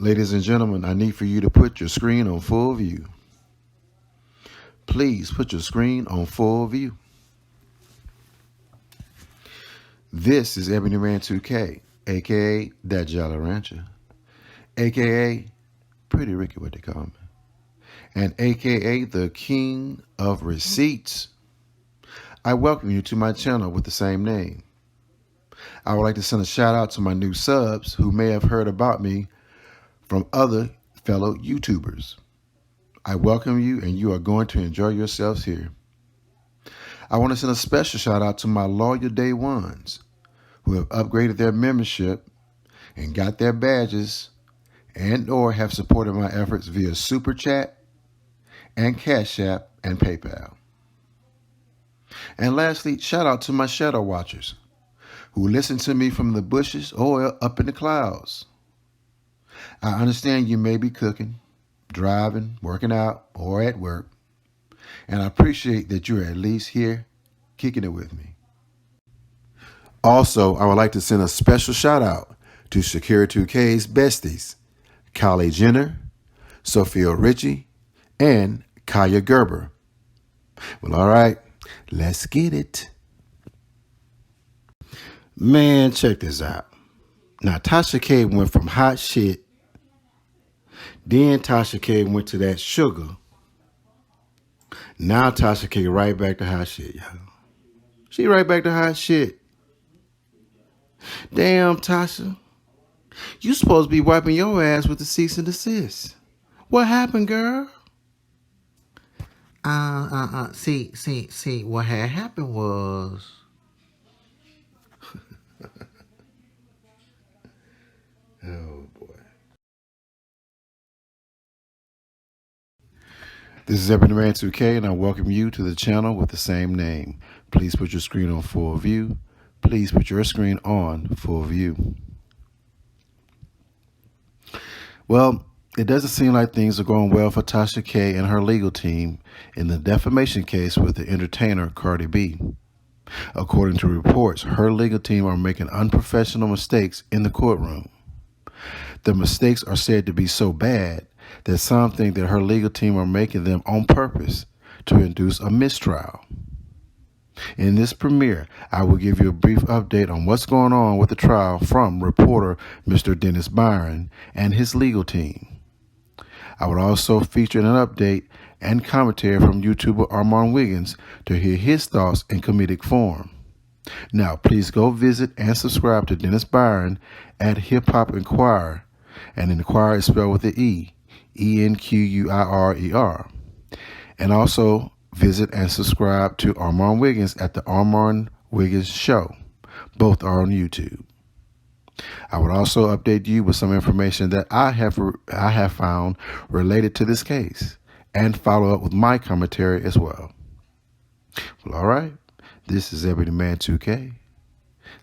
Ladies and gentlemen, I need for you to put your screen on full view. Please put your screen on full view. This is Ebony Man 2K, aka That Jolly Rancher, aka Pretty Ricky, what they call me, and aka the King of Receipts. I welcome you to my channel with the same name. I would like to send a shout out to my new subs who may have heard about me from other fellow YouTubers. I welcome you, and you are going to enjoy yourselves here. I want to send a special shout out to my loyal day ones who have upgraded their membership and got their badges and or have supported my efforts via Super Chat and Cash App and PayPal. And lastly, shout out to my shadow watchers who listen to me from the bushes or up in the clouds. I understand you may be cooking, driving, working out, or at work, and I appreciate that you're at least here kicking it with me. Also, I would like to send a special shout out to Shakira 2K's besties, Kylie Jenner, Sophia Richie, and Kaya Gerber. Well, all right, let's get it. Man, check this out. Now, Tasha K went from hot shit, then Tasha K went to that sugar. Now Tasha K right back to hot shit, y'all. She right back to hot shit. Damn, Tasha. You supposed to be wiping your ass with the cease and desist. What happened, girl? See, what had happened was... Oh, boy. This is Ebony Man 2K, and I welcome you to the channel with the same name. Please put your screen on full view. Please put your screen on full view. Well, it doesn't seem like things are going well for Tasha K and her legal team in the defamation case with the entertainer Cardi B. According to reports, her legal team are making unprofessional mistakes in the courtroom. The mistakes are said to be so bad that some think that her legal team are making them on purpose to induce a mistrial. In this premiere, I will give you a brief update on what's going on with the trial from reporter Mr. Dennis Byron and his legal team. I would also feature an update and commentary from YouTuber Armand Wiggins to hear his thoughts in comedic form. Now, please go visit and subscribe to Dennis Byron at Hip Hop Inquirer, and Inquirer is spelled with the E, ENQUIRER. And also visit and subscribe to Armand Wiggins at the Armand Wiggins Show. Both are on YouTube. I would also update you with some information that I have found related to this case and follow up with my commentary as well. Well, all right. This is Ebony Man 2K.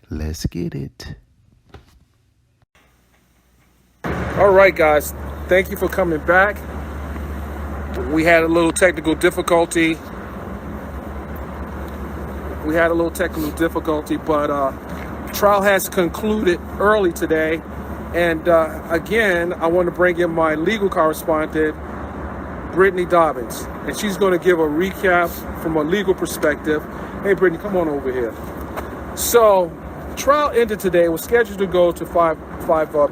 Let's get it. All right, guys. Thank you for coming back. We had a little technical difficulty. But trial has concluded early today. And again, I want to bring in my legal correspondent, Brittany Dobbins. And she's going to give a recap from a legal perspective. Hey, Brittany, come on over here. So, trial ended today. It was scheduled to go to 5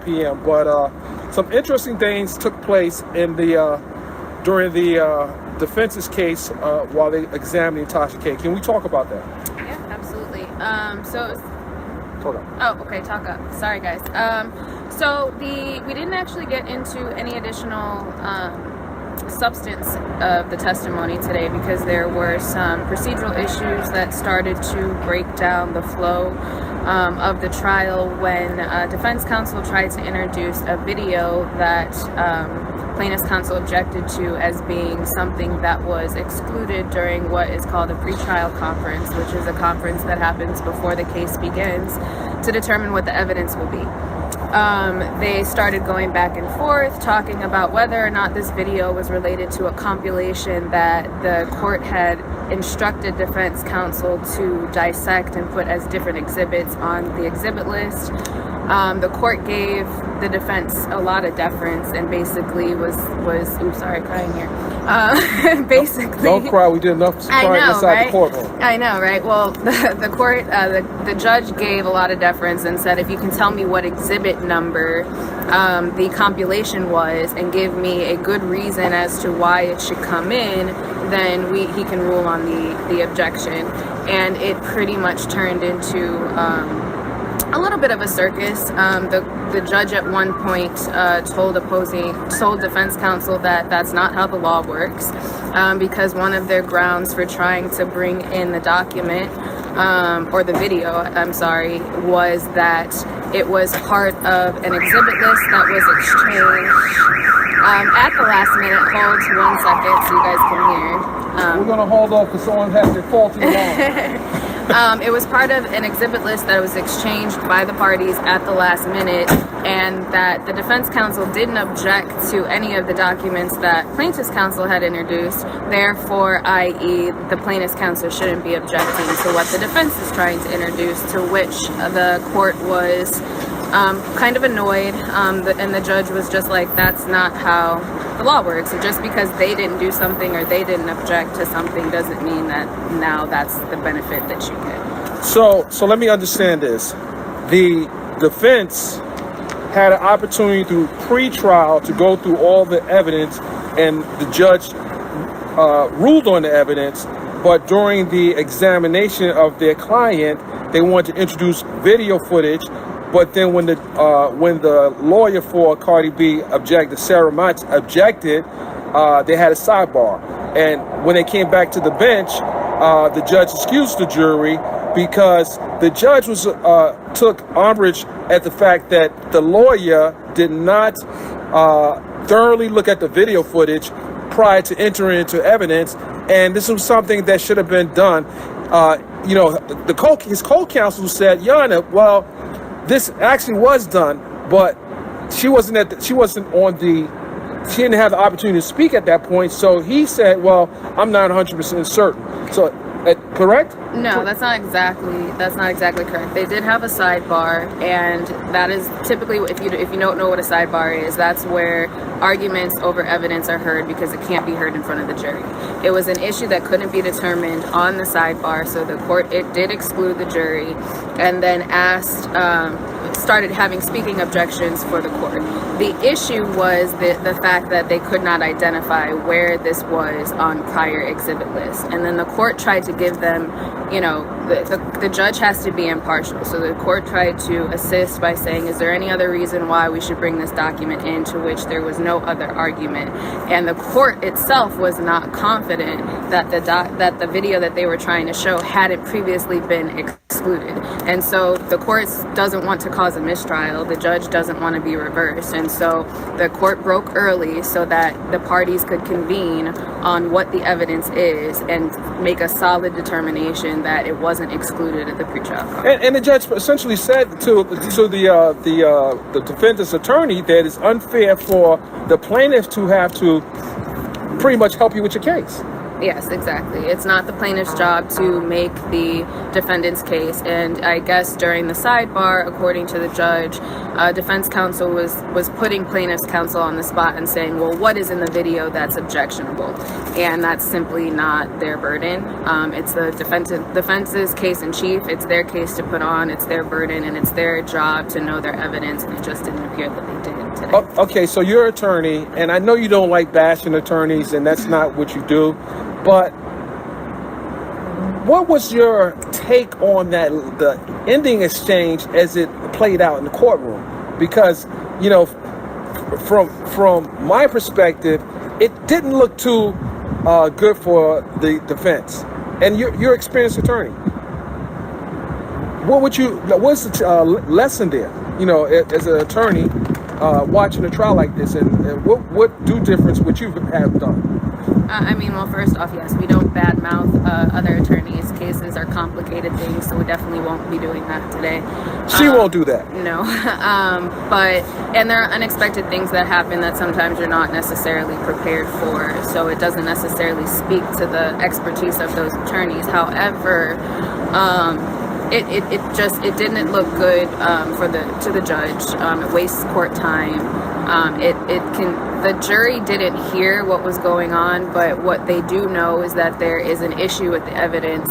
p.m. But some interesting things took place in during the defense's case while they examining Tasha K. Can we talk about that? Yeah, absolutely. Hold on. Oh, okay, talk up. Sorry, guys. We didn't actually get into any additional substance of the testimony today because there were some procedural issues that started to break down the flow of the trial when defense counsel tried to introduce a video that plaintiff's counsel objected to as being something that was excluded during what is called a pretrial conference, which is a conference that happens before the case begins to determine what the evidence will be. They started going back and forth talking about whether or not this video was related to a compilation that the court had instructed defense counsel to dissect and put as different exhibits on the exhibit list. The court gave the defense a lot of deference and basically was oops, sorry, crying here. Basically, don't cry. We did enough crying inside right? the courtroom. I know, right? Well, the court, the judge gave a lot of deference and said, if you can tell me what exhibit number the compilation was and give me a good reason as to why it should come in, then he can rule on the objection. And it pretty much turned into a little bit of a circus. The judge at one point told defense counsel that that's not how the law works, because one of their grounds for trying to bring in the document or the video, I'm sorry, was that it was part of an exhibit list that was exchanged at the last minute. Hold 1 second so you guys can hear. We're going to hold off because someone has their faulty alarm. It was part of an exhibit list that was exchanged by the parties at the last minute, and that the defense counsel didn't object to any of the documents that plaintiff's counsel had introduced. Therefore, i.e., the plaintiff's counsel shouldn't be objecting to what the defense is trying to introduce, to which the court was kind of annoyed, and the judge was just like, that's not how the law works. So just because they didn't do something or they didn't object to something doesn't mean that now that's the benefit that you get. So let me understand this. The defense had an opportunity through pre-trial to go through all the evidence, and the judge ruled on the evidence, but during the examination of their client, they wanted to introduce video footage. But then when the lawyer for Cardi B objected, Sarah Mott objected, they had a sidebar. And when they came back to the bench, the judge excused the jury because the judge took umbrage at the fact that the lawyer did not thoroughly look at the video footage prior to entering into evidence. And this was something that should have been done. His co-counsel said, Your Honor, well, this actually was done, but she didn't have the opportunity to speak at that point. So he said, well, I'm not 100% certain. So, correct? No, that's not exactly correct. They did have a sidebar, and that is typically, if you don't know what a sidebar is, that's where arguments over evidence are heard because it can't be heard in front of the jury. It was an issue that couldn't be determined on the sidebar, so the court, it did exclude the jury, and then started having speaking objections for the court. The issue was the fact that they could not identify where this was on prior exhibit lists. And then the court tried to give them, the judge has to be impartial. So the court tried to assist by saying, is there any other reason why we should bring this document in, to which there was no other argument. And the court itself was not confident that the video that they were trying to show hadn't previously been excluded. And so the court doesn't want to cause a mistrial. The judge doesn't want to be reversed. And so the court broke early so that the parties could convene on what the evidence is and make a solid determination that it wasn't excluded at the pretrial conference. And the judge essentially said to the defendant's attorney that it's unfair for the plaintiff to have to pretty much help you with your case. Yes, exactly. It's not the plaintiff's job to make the defendant's case. And I guess during the sidebar, according to the judge, defense counsel was putting plaintiff's counsel on the spot and saying, well, what is in the video that's objectionable? And that's simply not their burden. It's the defense's case in chief. It's their case to put on. It's their burden, and it's their job to know their evidence. And it just didn't appear that they did today. Okay, so you're an attorney, and I know you don't like bashing attorneys, and that's not what you do. But what was your take on the ending exchange as it played out in the courtroom? Because, from my perspective, it didn't look too good for the defense. And you're an experienced attorney. What's the lesson there? As an attorney watching a trial like this, and what difference would you have done? Well, first off, yes, we don't badmouth other attorneys. Cases are complicated things, so we definitely won't be doing that today. She won't do that. No. And there are unexpected things that happen that sometimes you're not necessarily prepared for, so it doesn't necessarily speak to the expertise of those attorneys. However, it didn't look good to the judge. It wastes court time. The jury didn't hear what was going on, but what they do know is that there is an issue with the evidence.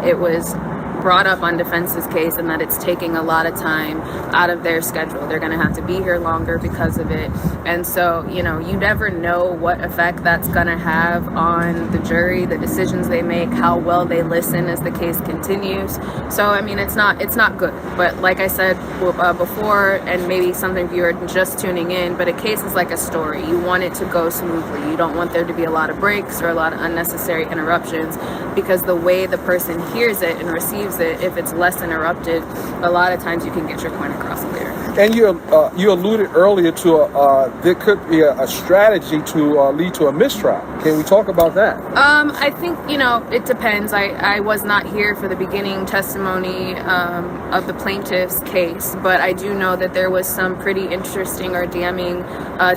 It was brought up on defense's case, and that it's taking a lot of time out of their schedule. They're going to have to be here longer because of it. And so, you never know what effect that's going to have on the jury, the decisions they make, how well they listen as the case continues. So, I mean, it's not good. But like I said before, and maybe some of you are just tuning in, but a case is like a story. You want it to go smoothly. You don't want there to be a lot of breaks or a lot of unnecessary interruptions, because the way the person hears it and receives it, if it's less interrupted, a lot of times you can get your point across clear. And you alluded earlier to there could be a strategy to lead to a mistrial. Can we talk about that? I think, it depends. I was not here for the beginning testimony of the plaintiff's case, but I do know that there was some pretty interesting or damning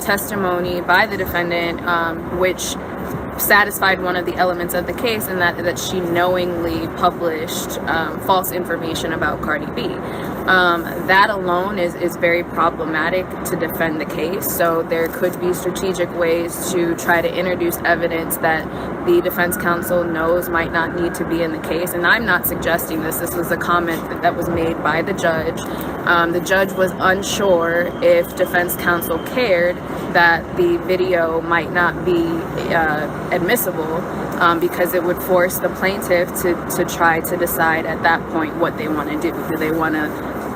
testimony by the defendant, which satisfied one of the elements of the case, and that she knowingly published false information about Cardi B. That alone is very problematic to defend the case. So there could be strategic ways to try to introduce evidence that the defense counsel knows might not need to be in the case. And I'm not suggesting this. This was a comment that was made by the judge. The judge was unsure if defense counsel cared that the video might not be admissible, because it would force the plaintiff to try to decide at that point what they want to do. Do they want to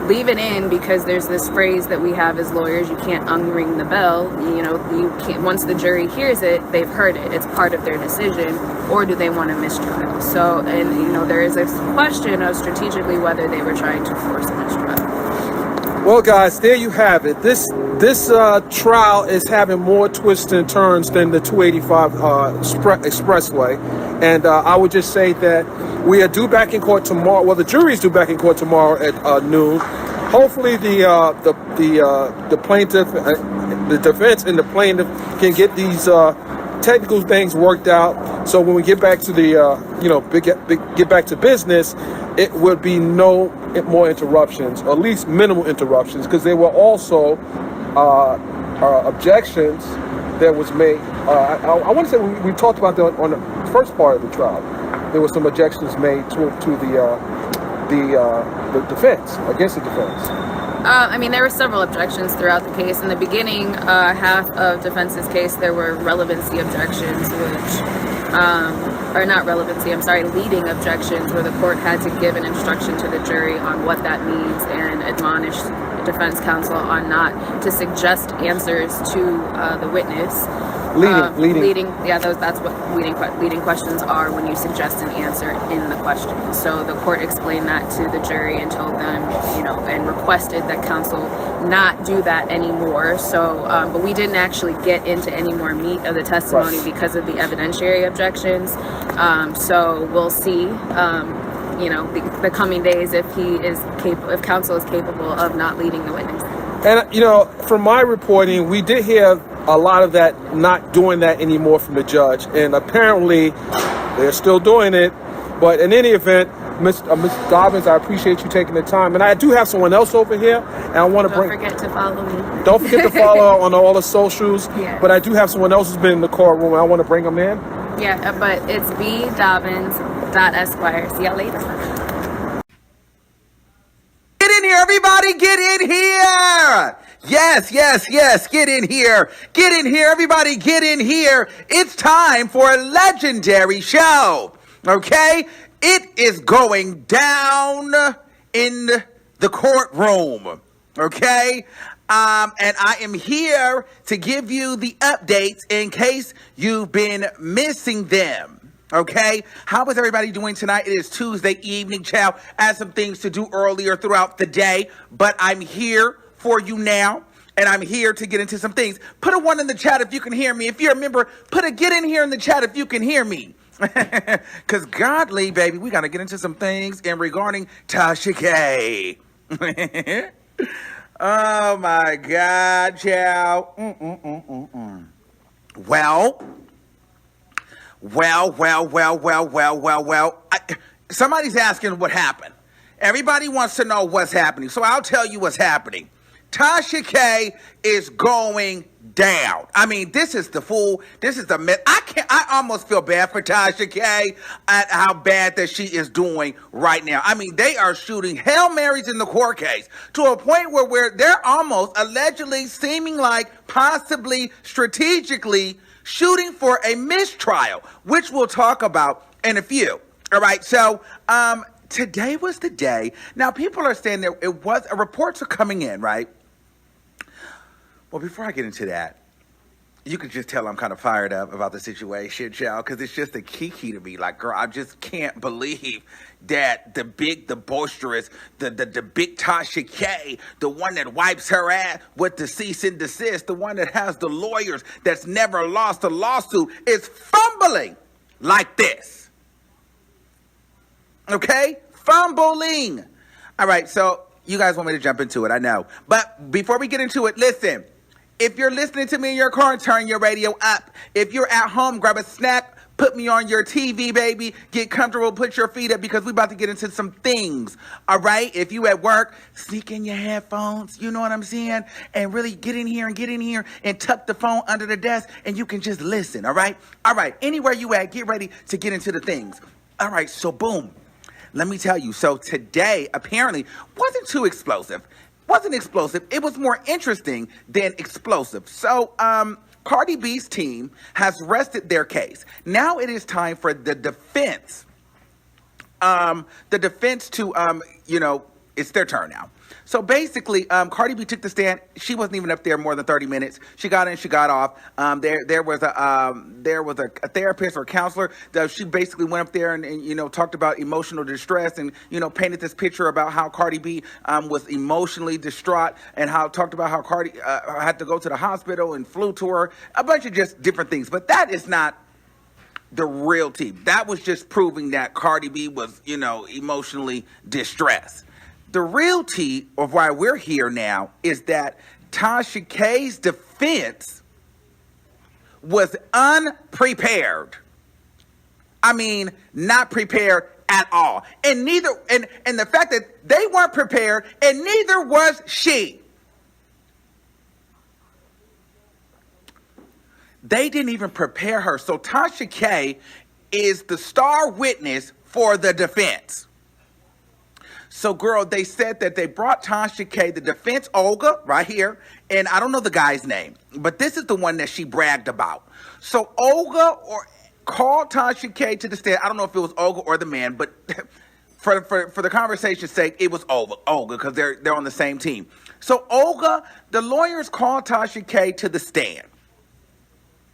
leave it in because there's this phrase that we have as lawyers, you can't unring the bell, you can't, once the jury hears it, they've heard it, it's part of their decision, or do they want a mistrial? So, and there is a question of strategically whether they were trying to force a mistrial. Well, guys, there you have it. This trial is having more twists and turns than the 285 expressway. And I would just say that we are due back in court tomorrow. Well, the jury is due back in court tomorrow at noon. Hopefully, the plaintiff, the defense, and the plaintiff can get these technical things worked out. So when we get back to get back to business, it would be no more interruptions, or at least minimal interruptions, because there were also objections that was made. I want to say we talked about that on the first part of the trial. There were some objections made to the defense, against the defense. There were several objections throughout the case. In the beginning half of defense's case, there were relevancy objections, leading objections, where the court had to give an instruction to the jury on what that means and admonish defense counsel on not to suggest answers to the witness. Leading. Yeah, that's what leading questions are, when you suggest an answer in the question. So the court explained that to the jury and told them, and requested that counsel not do that anymore. So, but we didn't actually get into any more meat of the testimony because of the evidentiary objections. So we'll see. The coming days, if counsel is capable of not leading the witness. And from my reporting, we did hear a lot of that, not doing that anymore from the judge, and apparently they're still doing it. But in any event, Ms. Dobbins, I appreciate you taking the time, and I do have someone else over here, and I want to Don't forget to follow me. Don't forget to follow her on all the socials. Yes. But I do have someone else who's been in the courtroom, and I want to bring them in. Yeah, but it's bdobbins.esquire. See y'all later. Get in here, everybody, get in here. Yes, get in here. Get in here, everybody, get in here. It's time for a legendary show, okay? It is going down in the courtroom, okay? And I am here to give you the updates in case you've been missing them. Okay, how is everybody doing tonight? It is Tuesday evening, child. I had some things to do earlier throughout the day, but I'm here for you now, and I'm here to get into some things. Put a 1 in the chat if you can hear me. If you're a member, put a get in here in the chat if you can hear me. Because godly, baby, we got to get into some things in regarding TASHA K. Oh, my God, child. Well, somebody's asking what happened. Everybody wants to know what's happening, so I'll tell you what's happening. TASHA K is going down. I mean, this is the myth. I almost feel bad for TASHA K at how bad that she is doing right now. I mean, they are shooting Hail Marys in the court case to a point where they're almost allegedly seeming like possibly strategically shooting for a mistrial, which we'll talk about in a few. All right, so today was the day. Now, people are saying that reports are coming in, right? Well, before I get into that, you can just tell I'm kind of fired up about the situation, y'all, because it's just a kiki to me. Like, girl, I just can't believe that the boisterous, the big TASHA K, the one that wipes her ass with the cease and desist, the one that has the lawyers that's never lost a lawsuit, is fumbling like this. Okay? Fumbling. All right, so you guys want me to jump into it, I know. But before we get into it, listen. If you're listening to me in your car, turn your radio up. If you're at home, grab a snack, put me on your TV, baby. Get comfortable, put your feet up, because we're about to get into some things, all right? If you at work, sneak in your headphones, you know what I'm saying? And really get in here and tuck the phone under the desk, and you can just listen, all right? All right, anywhere you at, get ready to get into the things. All right, so boom. Let me tell you, so today apparently wasn't too explosive. Wasn't explosive. It was more interesting than explosive. So, Cardi B's team has rested their case. Now it is time for the defense. To, it's their turn now. So basically, Cardi B took the stand. She wasn't even up there more than 30 minutes. She got in, she got off. There was a therapist or a counselor that she basically went up there and talked about emotional distress and painted this picture about how Cardi B was emotionally distraught and talked about how Cardi had to go to the hospital and flew to her, a bunch of just different things. But that is not the real tea. That was just proving that Cardi B was emotionally distressed. The real tea of why we're here now is that TASHA K's defense was unprepared. I mean, not prepared at all. And the fact that they weren't prepared, and neither was she. They didn't even prepare her. So TASHA K is the star witness for the defense. So, girl, they said that they brought TASHA K, the defense, Olga, right here, and I don't know the guy's name, but this is the one that she bragged about. So Olga called TASHA K to the stand. I don't know if it was Olga or the man, but for the conversation's sake, it was Olga, because they're on the same team. So Olga, the lawyers called TASHA K to the stand.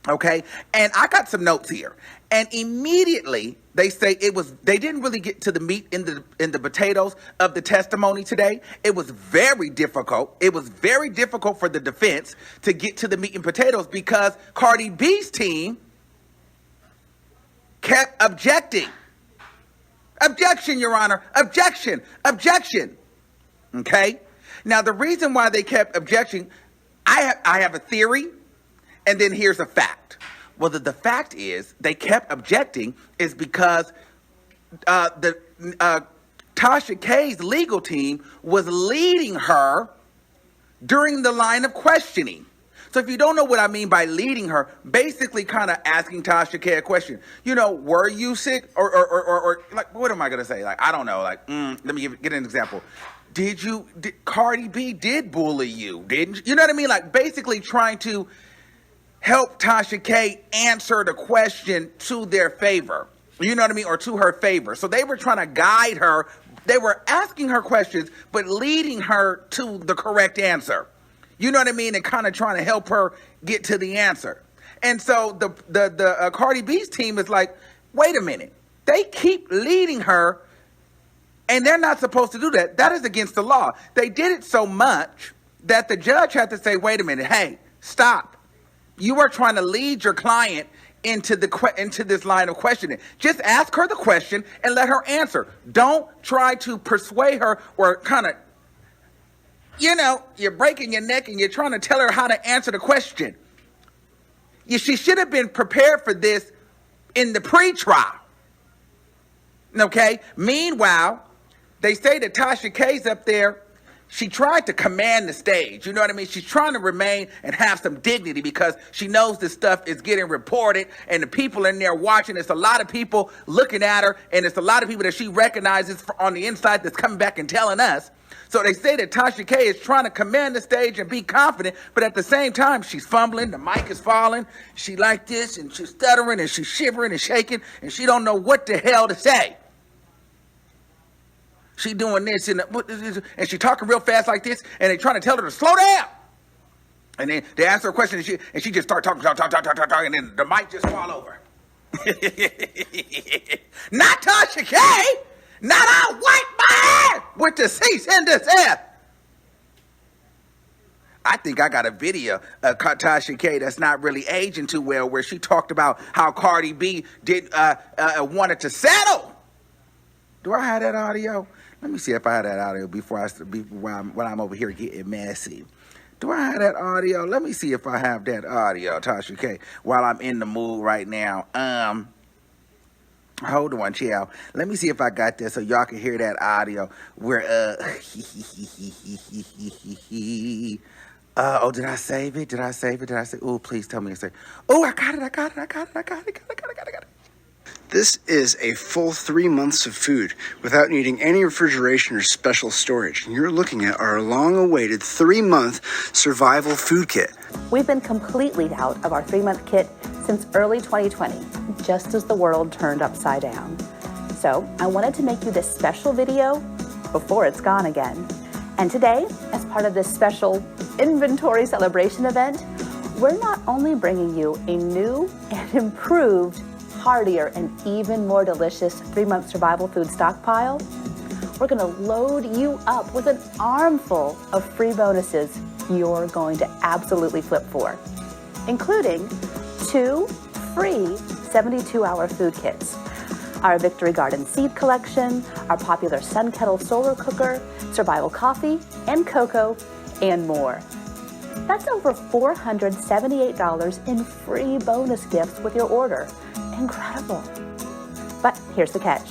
Okay, and I got some notes here, and immediately they say they didn't really get to the meat in the potatoes of the testimony today. It was very difficult. It was very difficult for the defense to get to the meat and potatoes because Cardi B's team kept objecting. Objection, Your Honor. Objection. Okay, now the reason why they kept objecting, I have a theory. And then here's a fact. Well, the fact is they kept objecting is because TASHA K's legal team was leading her during the line of questioning. So if you don't know what I mean by leading her, basically kind of asking TASHA K a question. Were you sick? Or like, what am I going to say? Like, I don't know. Like, let me get an example. Cardi B did bully you, didn't you? You know what I mean? Like, basically trying to help TASHA K answer the question to their favor. You know what I mean? Or to her favor. So they were trying to guide her. They were asking her questions, but leading her to the correct answer. You know what I mean? And kind of trying to help her get to the answer. And so the Cardi B's team is like, wait a minute. They keep leading her, and they're not supposed to do that. That is against the law. They did it so much that the judge had to say, wait a minute. Hey, stop. You are trying to lead your client into this line of questioning. Just ask her the question and let her answer. Don't try to persuade her or kind of, you're breaking your neck and you're trying to tell her how to answer the question. She should have been prepared for this in the pre-trial. Okay? Meanwhile, they say that Tasha K's up there. She tried to command the stage. You know what I mean? She's trying to remain and have some dignity because she knows this stuff is getting reported and the people in there watching. It's a lot of people looking at her, and it's a lot of people that she recognizes on the inside that's coming back and telling us. So they say that Tasha K is trying to command the stage and be confident, but at the same time, she's fumbling. The mic is falling. She like this, and she's stuttering, and she's shivering and shaking, and she don't know what the hell to say. She doing this and she talking real fast like this, and they trying to tell her to slow down. And then they ask her a question, and she just start talking, and then the mic just fall over. Not Tasha K. Not I wipe my ass with the cease and desist. I think I got a video of Tasha K that's not really aging too well, where she talked about how Cardi B wanted to settle. Do I have that audio? Let me see if I have that audio when I'm over here getting messy. Do I have that audio? Let me see if I have that audio, Tasha K, while I'm in the mood right now. Hold on, chill. Let me see if I got this so y'all can hear that audio where, oh, did I save it? Oh, please tell me to say, oh, I got it. This is a full 3 months of food without needing any refrigeration or special storage. And you're looking at our long-awaited 3-month survival food kit. We've been completely out of our 3-month kit since early 2020, just as the world turned upside down. So I wanted to make you this special video before it's gone again. And today, as part of this special inventory celebration event, we're not only bringing you a new and improved, heartier, and even more delicious 3-month survival food stockpile, we're gonna load you up with an armful of free bonuses you're going to absolutely flip for, including 2 free 72-hour food kits, our Victory Garden seed collection, our popular Sun Kettle solar cooker, survival coffee and cocoa, and more. That's over $478 in free bonus gifts with your order. Incredible. But here's the catch.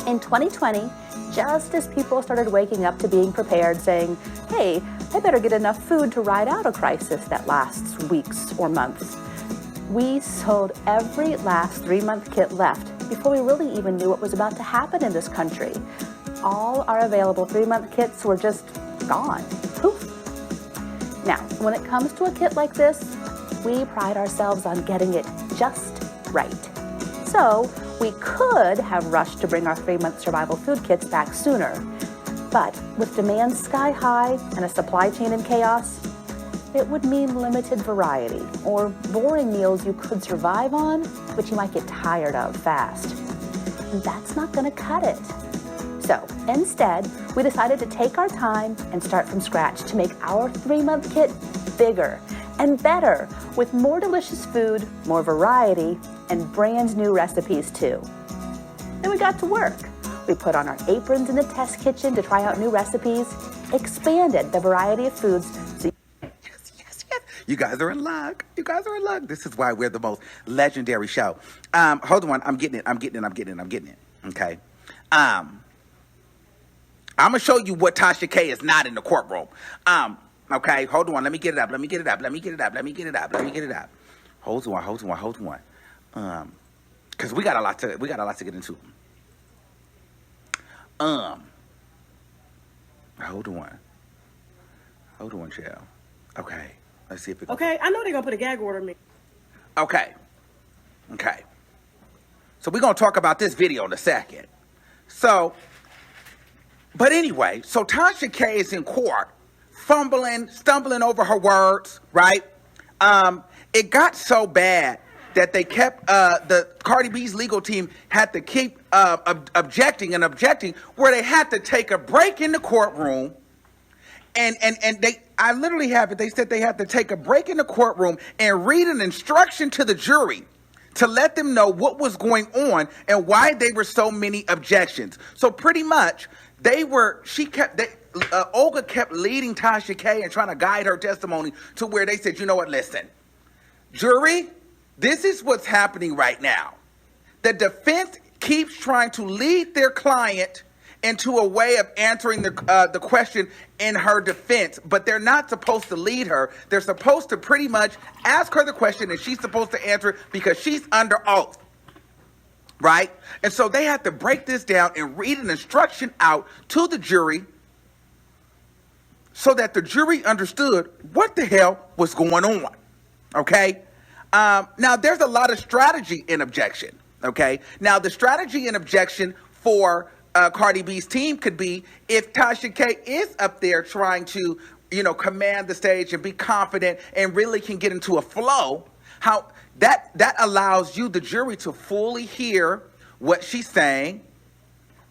In 2020, just as people started waking up to being prepared, saying, hey, I better get enough food to ride out a crisis that lasts weeks or months, we sold every last 3-month kit left before we really even knew what was about to happen in this country. All our available 3-month kits were just gone. Poof. Now, when it comes to a kit like this, we pride ourselves on getting it just right. So we could have rushed to bring our 3-month survival food kits back sooner. But with demand sky high and a supply chain in chaos, it would mean limited variety or boring meals you could survive on, but you might get tired of fast. And that's not gonna cut it. So instead, we decided to take our time and start from scratch to make our 3-month kit bigger and better, with more delicious food, more variety, and brand new recipes too. Then we got to work. We put on our aprons in the test kitchen to try out new recipes, expanded the variety of foods. Yes. You guys are in luck. This is why we're the most legendary show. Hold on. I'm getting it. Okay. I'm going to show you what Tasha K is not in the courtroom. Okay, hold on. Let me get it up. Hold on. Because we got a lot to get into. Hold on, chill. Okay, let's see if it goes. Okay, I know they're gonna put a gag order on me. Okay. So we're gonna talk about this video in a second. But anyway, so Tasha K is in court, stumbling over her words, right? It got so bad that they kept, the Cardi B's legal team had to keep objecting, where they had to take a break in the courtroom. And I literally have it. They said they had to take a break in the courtroom and read an instruction to the jury to let them know what was going on and why there were so many objections. So pretty much, Olga kept leading Tasha K and trying to guide her testimony to where they said, you know what, listen, jury, this is what's happening right now. The defense keeps trying to lead their client into a way of answering the question in her defense, but they're not supposed to lead her. They're supposed to pretty much ask her the question, and she's supposed to answer it because she's under oath, right? And so they have to break this down and read an instruction out to the jury so that the jury understood what the hell was going on, okay? Now, there's a lot of strategy in objection, okay? Now, the strategy in objection for Cardi B's team could be if Tasha K is up there trying to, command the stage and be confident and really can get into a flow, how that allows you, the jury, to fully hear what she's saying,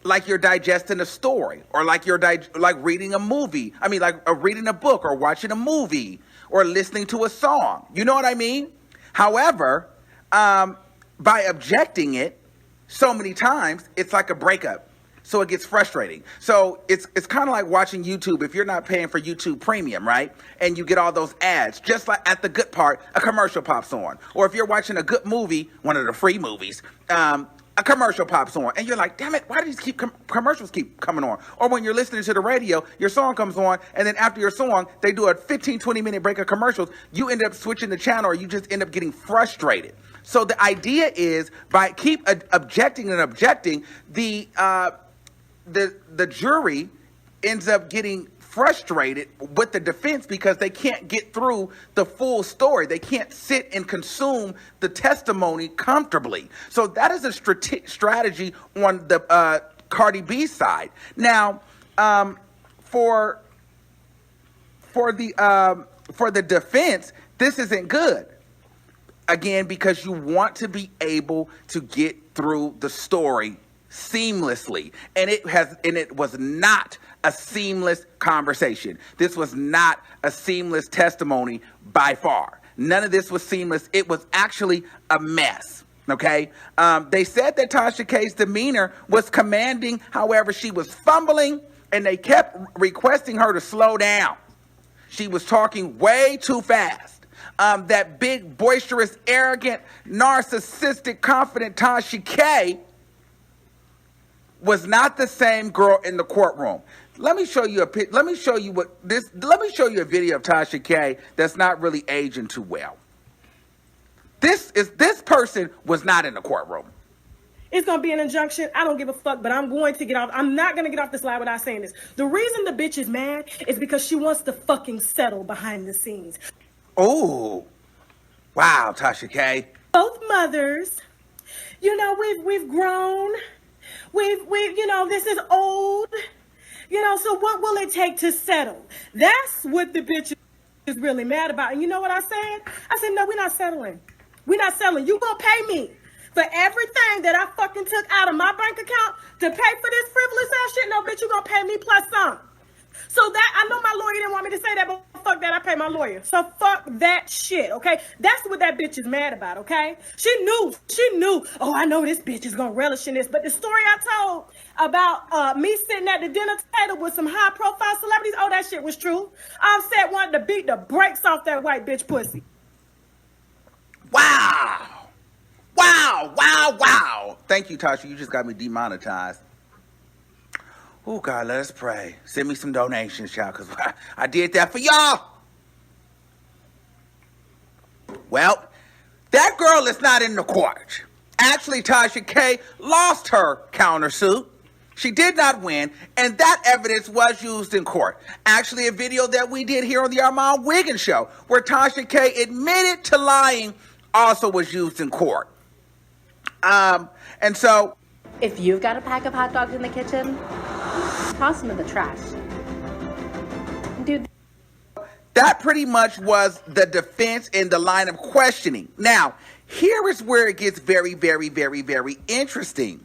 like you're digesting a story, or like you're like reading a movie. I mean, like reading a book or watching a movie or listening to a song. You know what I mean? However, by objecting it so many times, it's like a breakup. So it gets frustrating. So it's kind of like watching YouTube if you're not paying for YouTube Premium, right? And you get all those ads. Just like at the good part, a commercial pops on. Or if you're watching a good movie, one of the free movies, a commercial pops on. And you're like, damn it, why do these commercials keep coming on? Or when you're listening to the radio, your song comes on, and then after your song, they do a 15, 20-minute break of commercials. You end up switching the channel, or you just end up getting frustrated. So the idea is, by keep objecting and objecting, the jury ends up getting frustrated with the defense because they can't get through the full story. They can't sit and consume the testimony comfortably. So that is a strategy on the Cardi B side. Now, for the defense, this isn't good. Again, because you want to be able to get through the story seamlessly, and it was not a seamless conversation. This was not a seamless testimony by far. None of this was seamless. It was actually a mess. Okay. They said that Tasha K's demeanor was commanding. However, she was fumbling, and they kept requesting her to slow down. She was talking way too fast. That big, boisterous, arrogant, narcissistic, confident Tasha K was not the same girl in the courtroom. Let me show you a Let me show you a video of Tasha K that's not really aging too well. This person was not in the courtroom. It's going to be an injunction. I don't give a fuck, but I'm going to get off. I'm not going to get off this lie without saying this. The reason the bitch is mad is because she wants to fucking settle behind the scenes. Oh, wow, Tasha K. Both mothers, we've grown. We've this is old. So what will it take to settle? That's what the bitch is really mad about. And you know what I said? I said, no, we're not settling. We're not settling. You gonna pay me for everything that I fucking took out of my bank account to pay for this frivolous ass shit? No, bitch, you gonna pay me plus some. So that, I know my lawyer didn't want me to say that, but fuck that, I pay my lawyer. So fuck that shit, okay? That's what that bitch is mad about, okay? She knew, oh, I know this bitch is gonna relish in this, but the story I told about me sitting at the dinner table with some high-profile celebrities, oh, that shit was true. Offset wanted to beat the brakes off that white bitch pussy. Wow. Wow, wow, wow. Thank you, Tasha, you just got me demonetized. Oh, God, let us pray. Send me some donations, y'all, because I did that for y'all. Well, that girl is not in the court. Actually, Tasha K lost her countersuit. She did not win, and that evidence was used in court. Actually, a video that we did here on the Armand Wiggins Show, where Tasha K admitted to lying, also was used in court. And so, If you've got a pack of hot dogs in the kitchen, toss them in the trash. Dude. that pretty much was the defense in the line of questioning. Now, here is where it gets very, very, very, very interesting.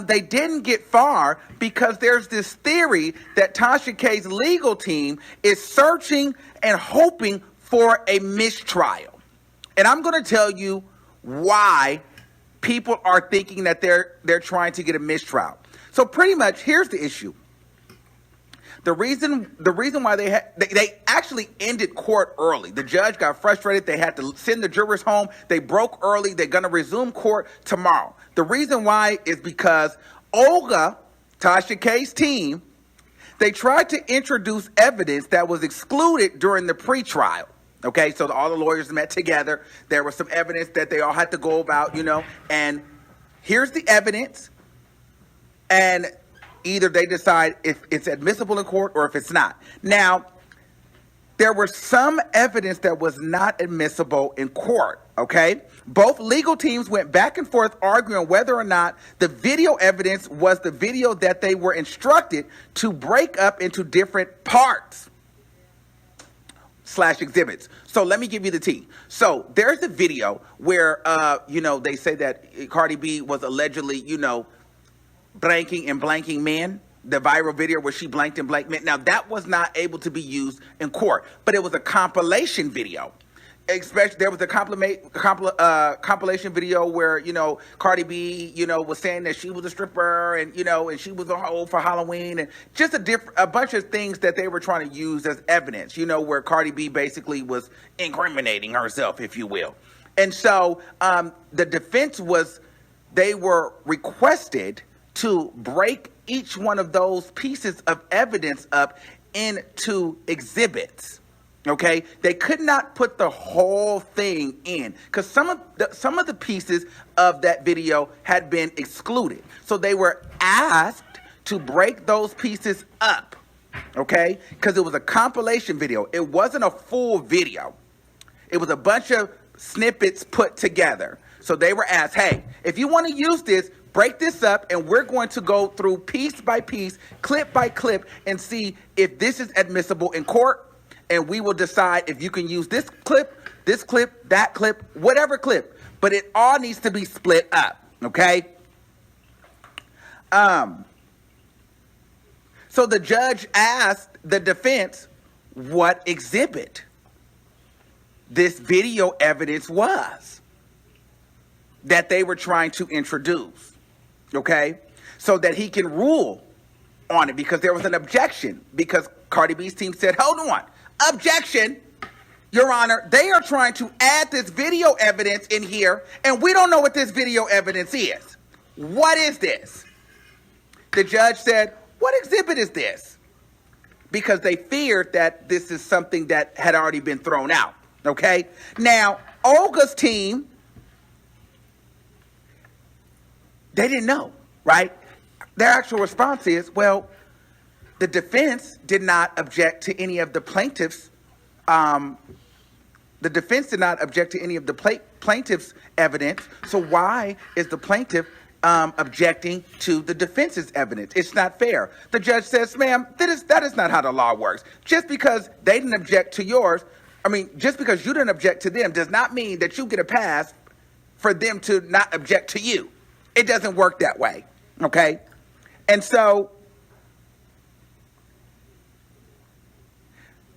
They didn't get far because there's this theory that Tasha K's legal team is searching and hoping for a mistrial. And I'm going to tell you why people are thinking that they're trying to get a mistrial. So pretty much, here's the issue. The reason why they actually ended court early. The judge got frustrated. They had to send the jurors home. They broke early. They're going to resume court tomorrow. The reason why is because Olga TASHA K's team, they tried to introduce evidence that was excluded during the pretrial. Okay, so all the lawyers met together. There was some evidence that they all had to go about, and here's the evidence. And either they decide if it's admissible in court or if it's not. Now, there was some evidence that was not admissible in court, okay? Both legal teams went back and forth arguing whether or not the video evidence was the video that they were instructed to break up into different parts / exhibits. So let me give you the tea. So there's the video where, they say that Cardi B was allegedly, blanking and blanking men. The viral video where she blanked and blanked men. Now, that was not able to be used in court, but it was a compilation video. Especially, there was a compilation video where, Cardi B, was saying that she was a stripper and, and she was a hoe for Halloween and just a bunch of things that they were trying to use as evidence, where Cardi B basically was incriminating herself, if you will. And so the defense they were requested to break each one of those pieces of evidence up into exhibits. Okay, they could not put the whole thing in because some of the pieces of that video had been excluded. So they were asked to break those pieces up. Okay, because it was a compilation video. It wasn't a full video. It was a bunch of snippets put together. So they were asked, hey, if you want to use this, break this up, and we're going to go through piece by piece, clip by clip, and see if this is admissible in court, and we will decide if you can use this clip, that clip, whatever clip, but it all needs to be split up, okay? So the judge asked the defense what exhibit this video evidence was that they were trying to introduce. Okay, so that he can rule on it because there was an objection because Cardi B's team said, hold on, objection, Your Honor, they are trying to add this video evidence in here and we don't know what this video evidence is. What is this? The judge said, what exhibit is this? Because they feared that this is something that had already been thrown out. Okay, now Olga's team, they didn't know, right? Their actual response is, well, the defense did not object to any of the plaintiffs. The defense did not object to any of the plaintiff's evidence. So why is the plaintiff objecting to the defense's evidence? It's not fair. The judge says, ma'am, that is not how the law works. Just because they didn't object to yours, just because you didn't object to them does not mean that you get a pass for them to not object to you. It doesn't work that way, okay? And so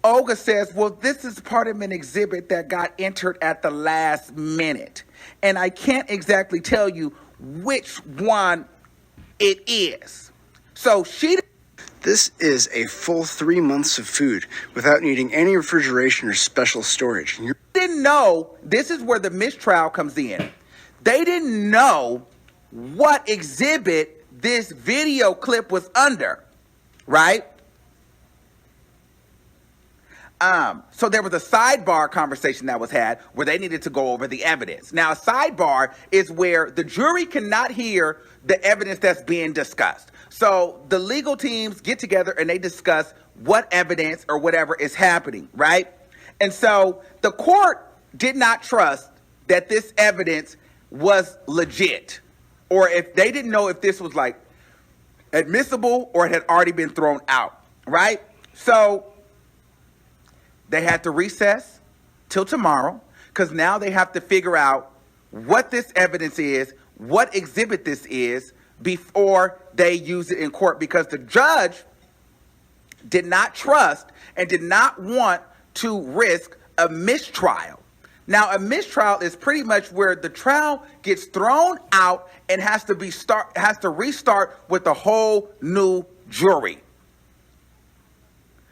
Olga says, well, this is part of an exhibit that got entered at the last minute. And I can't exactly tell you which one it is. So This is a full 3 months of food without needing any refrigeration or special storage. You didn't know, this is where the mistrial comes in. They didn't know what exhibit this video clip was under, right? So there was a sidebar conversation that was had where they needed to go over the evidence. Now, a sidebar is where the jury cannot hear the evidence that's being discussed. So the legal teams get together and they discuss what evidence or whatever is happening, right? And so the court did not trust that this evidence was legit, or if they didn't know if this was like admissible or it had already been thrown out, right? So they had to recess till tomorrow because now they have to figure out what this evidence is, what exhibit this is before they use it in court, because the judge did not trust and did not want to risk a mistrial. Now, a mistrial is pretty much where the trial gets thrown out and has to restart with a whole new jury.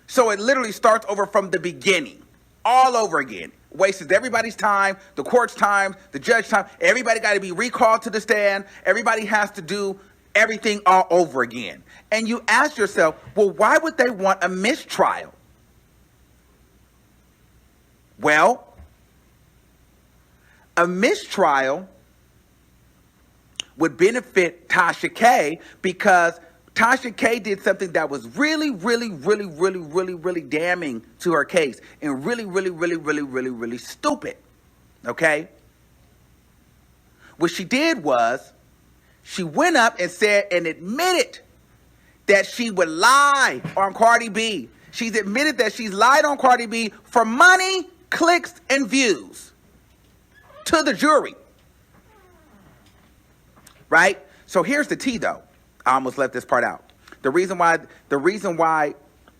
So it literally starts over from the beginning, all over again. Wastes everybody's time, the court's time, the judge's time. Everybody got to be recalled to the stand. Everybody has to do everything all over again. And you ask yourself, well, why would they want a mistrial? Well, a mistrial would benefit TASHA K because TASHA K did something that was really damning to her case and really stupid. Okay? What she did was she went up and said and admitted that she would lie on Cardi B. She's admitted that she's lied on Cardi B for money, clicks, and views to the jury. Right? So here's the tea, though. I almost left this part out. The reason why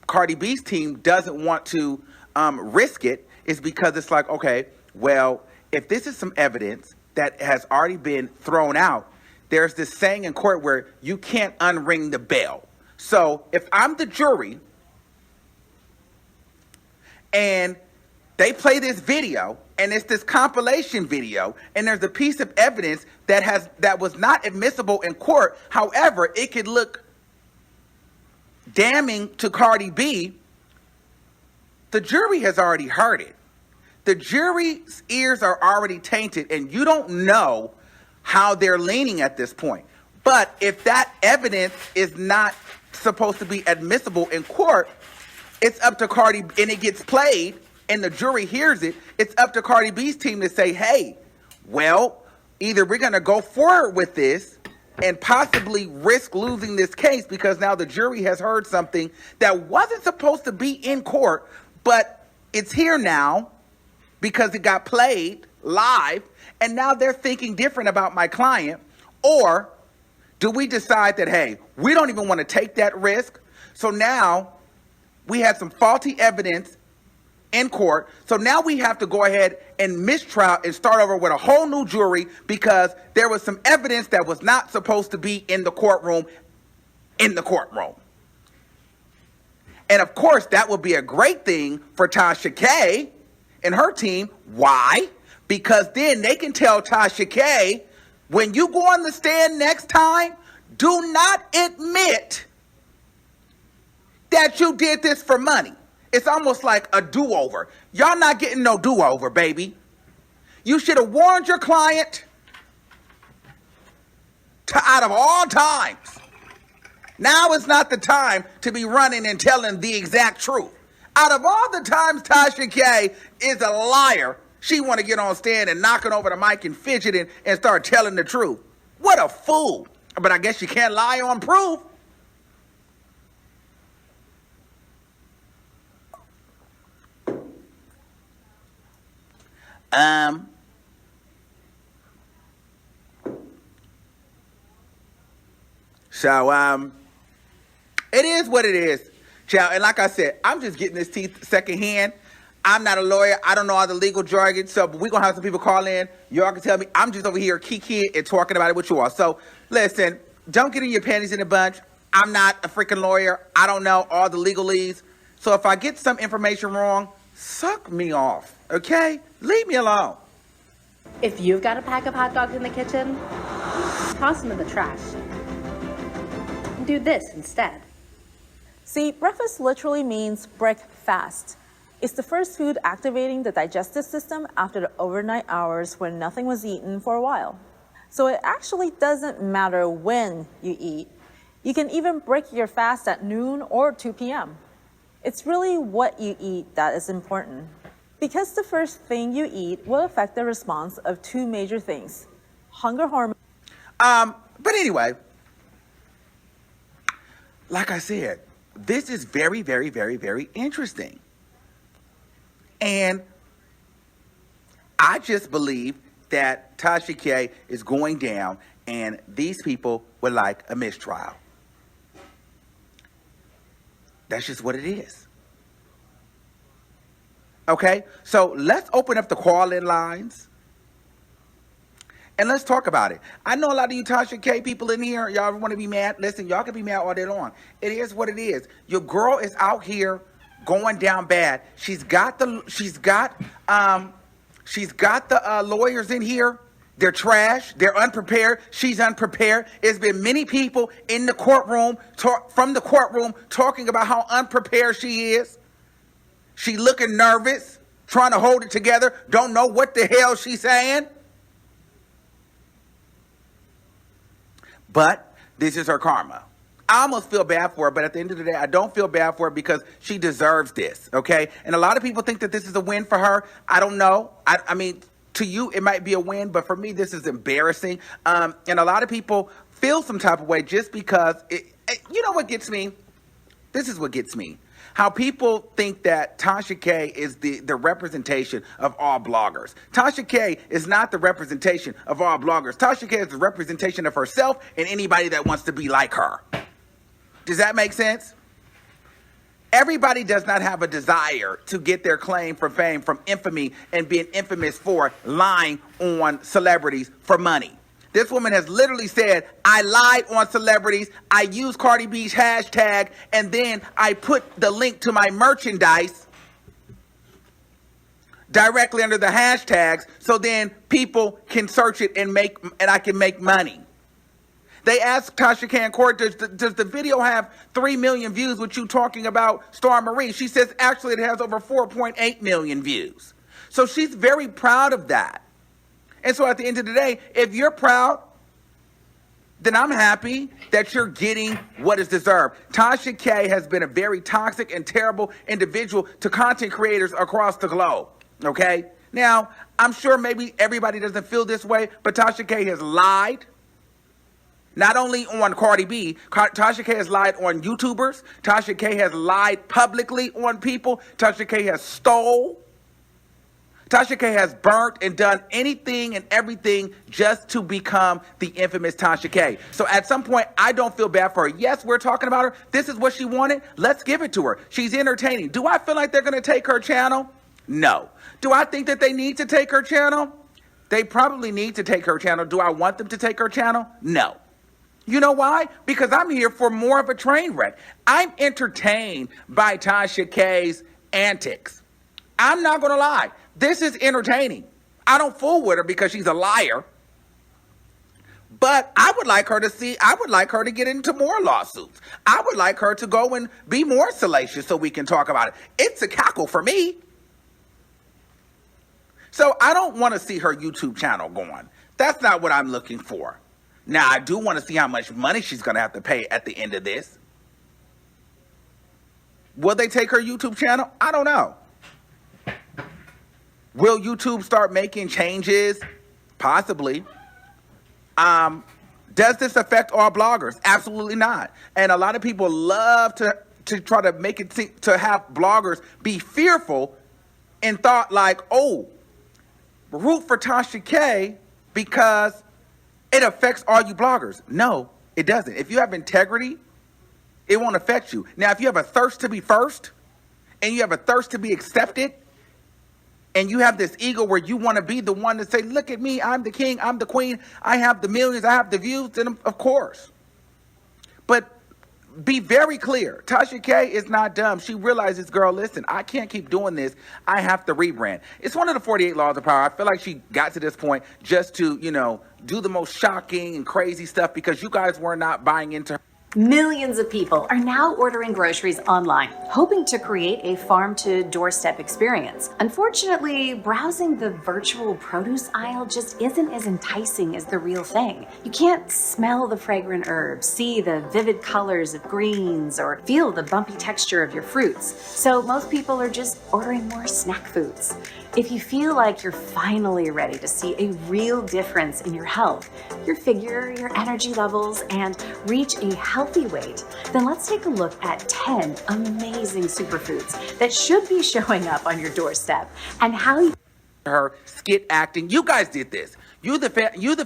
Cardi B's team doesn't want to risk it is because it's like, okay, well, if this is some evidence that has already been thrown out, there's this saying in court where you can't unring the bell. So if I'm the jury and they play this video and it's this compilation video and there's a piece of evidence that was not admissible in court, however, it could look damning to Cardi B, the jury has already heard it. The jury's ears are already tainted and you don't know how they're leaning at this point. But if that evidence is not supposed to be admissible in court, it's up to Cardi, and it gets played and the jury hears it, it's up to Cardi B's team to say, hey, well, either we're going to go forward with this and possibly risk losing this case because now the jury has heard something that wasn't supposed to be in court, but it's here now because it got played live, and now they're thinking different about my client. Or do we decide that, hey, we don't even want to take that risk, so now we had some faulty evidence in court, so now we have to go ahead and mistrial and start over with a whole new jury because there was some evidence that was not supposed to be in the courtroom. And of course, that would be a great thing for TASHA K and her team. Why? Because then they can tell TASHA K, when you go on the stand next time, do not admit that you did this for money. It's almost like a do-over. Y'all not getting no do-over, baby. You should have warned your client out of all times. Now is not the time to be running and telling the exact truth. Out of all the times TASHA K is a liar, she want to get on stand and knocking over the mic and fidgeting and start telling the truth. What a fool. But I guess you can't lie on proof. It is what it is, child. And like I said, I'm just getting this tea secondhand. I'm not a lawyer. I don't know all the legal jargon. So we're going to have some people call in. Y'all can tell me. I'm just over here kikiing and talking about it with you all. So listen, don't get in your panties in a bunch. I'm not a freaking lawyer. I don't know all the legalese. So if I get some information wrong, suck me off, okay? Leave me alone. If you've got a pack of hot dogs in the kitchen, toss them in the trash. Do this instead. See, breakfast literally means break fast. It's the first food activating the digestive system after the overnight hours when nothing was eaten for a while. So it actually doesn't matter when you eat. You can even break your fast at noon or 2 p.m. It's really what you eat that is important. Because the first thing you eat will affect the response of two major things: hunger hormone. But anyway, like I said, this is very, very, very, very interesting. And I just believe that TASHA K is going down and these people would like a mistrial. That's just what it is. Okay, so let's open up the call-in lines and let's talk about it. I know a lot of you TASHA K people in here, y'all want to be mad. Listen, y'all can be mad all day long. It is what it is. Your girl is out here going down bad. She's got the lawyers in here They're trash. They're unprepared. She's unprepared. There's been many people in the courtroom, from the courtroom, talking about how unprepared she is. She looking nervous, trying to hold it together, don't know what the hell she's saying. But this is her karma. I almost feel bad for her, but at the end of the day, I don't feel bad for her because she deserves this, okay? And a lot of people think that this is a win for her. I don't know. I mean, to you, it might be a win, but for me, this is embarrassing. And a lot of people feel some type of way just because, you know what gets me? This is what gets me. How people think that TASHA K is the representation of all bloggers. TASHA K is not the representation of all bloggers. TASHA K is the representation of herself and anybody that wants to be like her. Does that make sense? Everybody does not have a desire to get their claim for fame from infamy and being infamous for lying on celebrities for money. This woman has literally said, I lied on celebrities, I used Cardi B's hashtag, and then I put the link to my merchandise directly under the hashtags so then people can search it and I can make money. They asked TASHA K in court, does the video have 3 million views with you talking about Star Marie? She says, actually, it has over 4.8 million views. So she's very proud of that. And so at the end of the day, if you're proud, then I'm happy that you're getting what is deserved. TASHA K has been a very toxic and terrible individual to content creators across the globe, okay? Now, I'm sure maybe everybody doesn't feel this way, but TASHA K has lied. Not only on Cardi B, TASHA K has lied on YouTubers. TASHA K has lied publicly on people. TASHA K has stole. TASHA K has burnt and done anything and everything just to become the infamous TASHA K. So at some point, I don't feel bad for her. Yes, we're talking about her. This is what she wanted. Let's give it to her. She's entertaining. Do I feel like they're going to take her channel? No. Do I think that they need to take her channel? They probably need to take her channel. Do I want them to take her channel? No. You know why? Because I'm here for more of a train wreck. I'm entertained by TASHA K's antics. I'm not going to lie. This is entertaining. I don't fool with her because she's a liar. But I would like her to get into more lawsuits. I would like her to go and be more salacious so we can talk about it. It's a cackle for me. So I don't want to see her YouTube channel going. That's not what I'm looking for. Now, I do want to see how much money she's going to have to pay at the end of this. Will they take her YouTube channel? I don't know. Will YouTube start making changes? Possibly. Does this affect all bloggers? Absolutely not. And a lot of people love to try to make it to have bloggers be fearful and thought like, oh, root for TASHA K because it affects all you bloggers. No, it doesn't. If you have integrity, it won't affect you. Now, if you have a thirst to be first and you have a thirst to be accepted, and you have this ego where you want to be the one to say, look at me, I'm the king, I'm the queen, I have the millions, I have the views, then of course. But be very clear, TASHA K is not dumb. She realizes, girl, listen, I can't keep doing this. I have to rebrand. It's one of the 48 laws of power. I feel like she got to this point just to, do the most shocking and crazy stuff because you guys were not buying into her. Millions of people are now ordering groceries online, hoping to create a farm-to-doorstep experience. Unfortunately, browsing the virtual produce aisle just isn't as enticing as the real thing. You can't smell the fragrant herbs, see the vivid colors of greens, or feel the bumpy texture of your fruits. So most people are just ordering more snack foods. If you feel like you're finally ready to see a real difference in your health, your figure, your energy levels, and reach a healthy weight, then let's take a look at 10 amazing superfoods that should be showing up on your doorstep and how you... Her skit acting, you guys did this. You the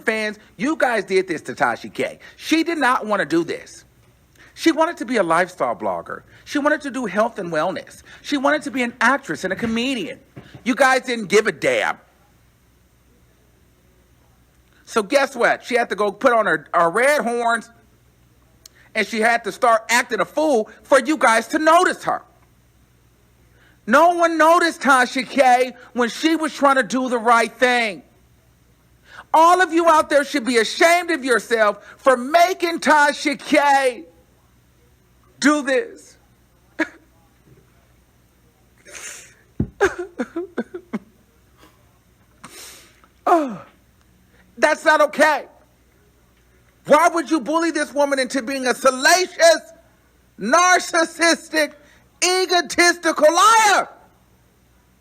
fans, you guys did this to TASHA K. She did not want to do this. She wanted to be a lifestyle blogger. She wanted to do health and wellness. She wanted to be an actress and a comedian. You guys didn't give a damn. So guess what? She had to go put on her red horns and she had to start acting a fool for you guys to notice her. No one noticed TASHA K when she was trying to do the right thing. All of you out there should be ashamed of yourself for making Tasha K do this. Oh, that's not okay. Why would you bully this woman into being a salacious, narcissistic, egotistical liar?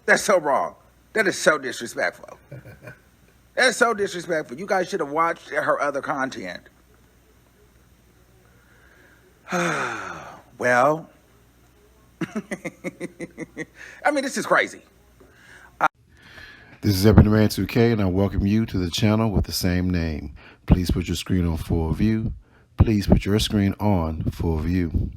That's so wrong. That is so disrespectful. That's so disrespectful. You guys should have watched her other content. Well, I mean, this is crazy. This is Ebony Man 2K, and I welcome you to the channel with the same name. Please put your screen on full view. Please put your screen on full view.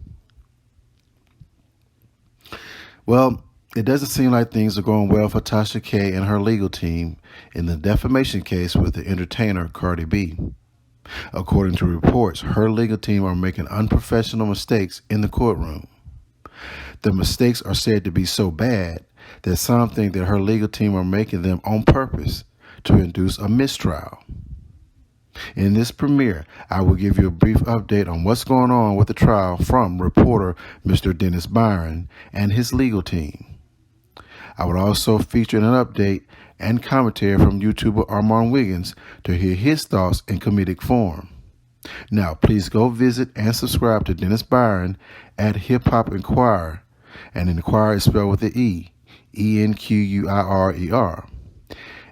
Well, it doesn't seem like things are going well for Tasha K and her legal team in the defamation case with the entertainer Cardi B. According to reports, her legal team are making unprofessional mistakes in the courtroom. The mistakes are said to be so bad that some think that her legal team are making them on purpose to induce a mistrial. In this premiere, I will give you a brief update on what's going on with the trial from reporter Mr. Dennis Byron and his legal team. I would also feature an update and commentary from YouTuber Armand Wiggins to hear his thoughts in comedic form. Now, please go visit and subscribe to Dennis Byron at Hip Hop Inquirer, and Inquirer is spelled with the E, ENQUIRER.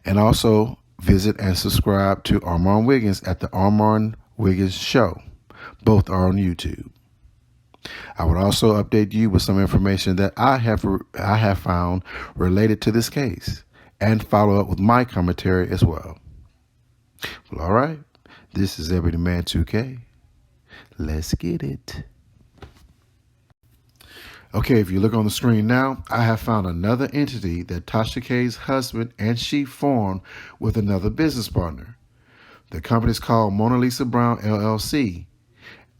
And also visit and subscribe to Armand Wiggins at the Armand Wiggins Show. Both are on YouTube. I would also update you with some information that I have found related to this case and follow up with my commentary as well. Well, all right. This is Ebony Man 2K. Let's get it. Okay, if you look on the screen now, I have found another entity that Tasha K's husband and she formed with another business partner. The company is called Mona Lisa Brown, LLC.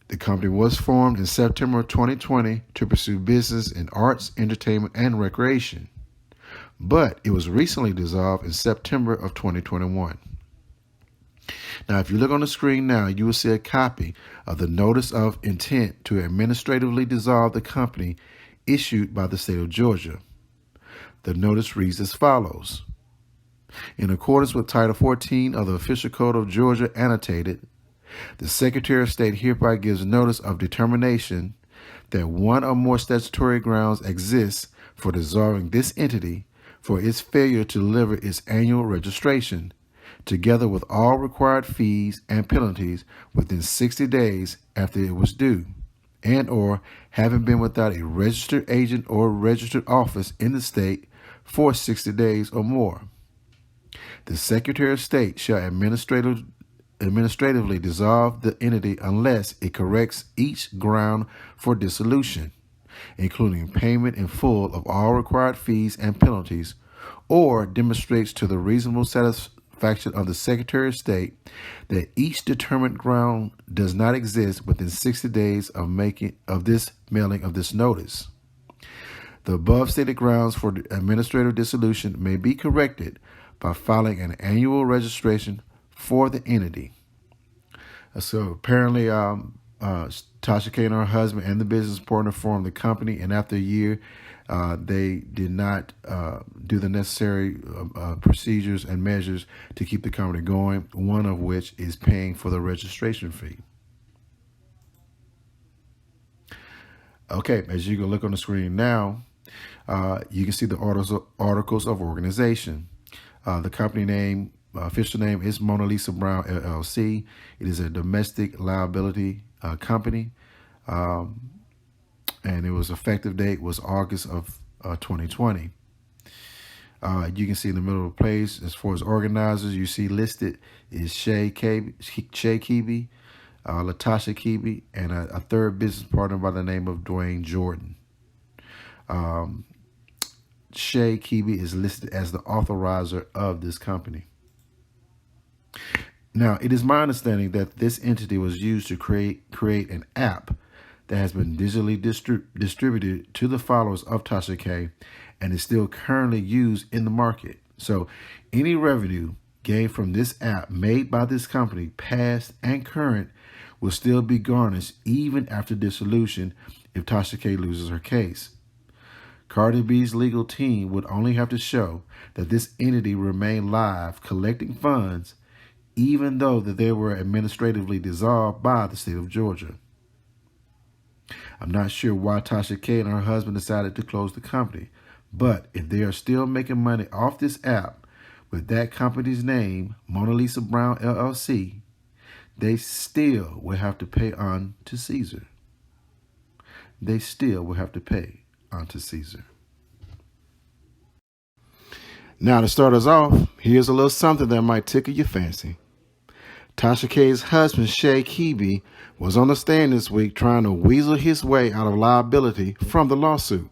The company was formed in September 2020 to pursue business in arts, entertainment, and recreation. But it was recently dissolved in September of 2021. Now, if you look on the screen now, you will see a copy of the Notice of Intent to administratively dissolve the company issued by the state of Georgia. The notice reads as follows. In accordance with Title 14 of the Official Code of Georgia annotated, the Secretary of State hereby gives notice of determination that one or more statutory grounds exist for dissolving this entity for its failure to deliver its annual registration, together with all required fees and penalties within 60 days after it was due, and or having been without a registered agent or registered office in the state for 60 days or more. The Secretary of State shall administratively dissolve the entity unless it corrects each ground for dissolution, including payment in full of all required fees and penalties, or demonstrates to the reasonable satisfaction of the Secretary of State that each determined ground does not exist within 60 days of mailing of this notice. The above stated grounds for administrative dissolution may be corrected by filing an annual registration for the entity. So apparently Tasha K and her husband and the business partner formed the company, and after a year they did not do the necessary procedures and measures to keep the company going, one of which is paying for the registration fee. Okay, as you can look on the screen now, you can see the articles of organization. The company name, official name is Mona Lisa Brown, LLC. It is a domestic liability company. And it was effective date was August of 2020. You can see in the middle of the page, as far as organizers, you see listed is Shay Kebe, Latasha Kebe, and a third business partner by the name of Dwayne Jordan. Shay Kebe is listed as the authorizer of this company. Now, it is my understanding that this entity was used to create an app that has been digitally distributed to the followers of Tasha K and is still currently used in the market. So any revenue gained from this app made by this company, past and current, will still be garnished even after dissolution if TASHA K loses her case. Cardi B's legal team would only have to show that this entity remained live collecting funds even though that they were administratively dissolved by the state of Georgia. I'm not sure why TASHA K and her husband decided to close the company, but if they are still making money off this app with that company's name, Mona Lisa Brown LLC, they still will have to pay on to Caesar. They still will have to pay on to Caesar. Now, to start us off, here's a little something that might tickle your fancy. TASHA K's husband, Shay Kebe, was on the stand this week trying to weasel his way out of liability from the lawsuit.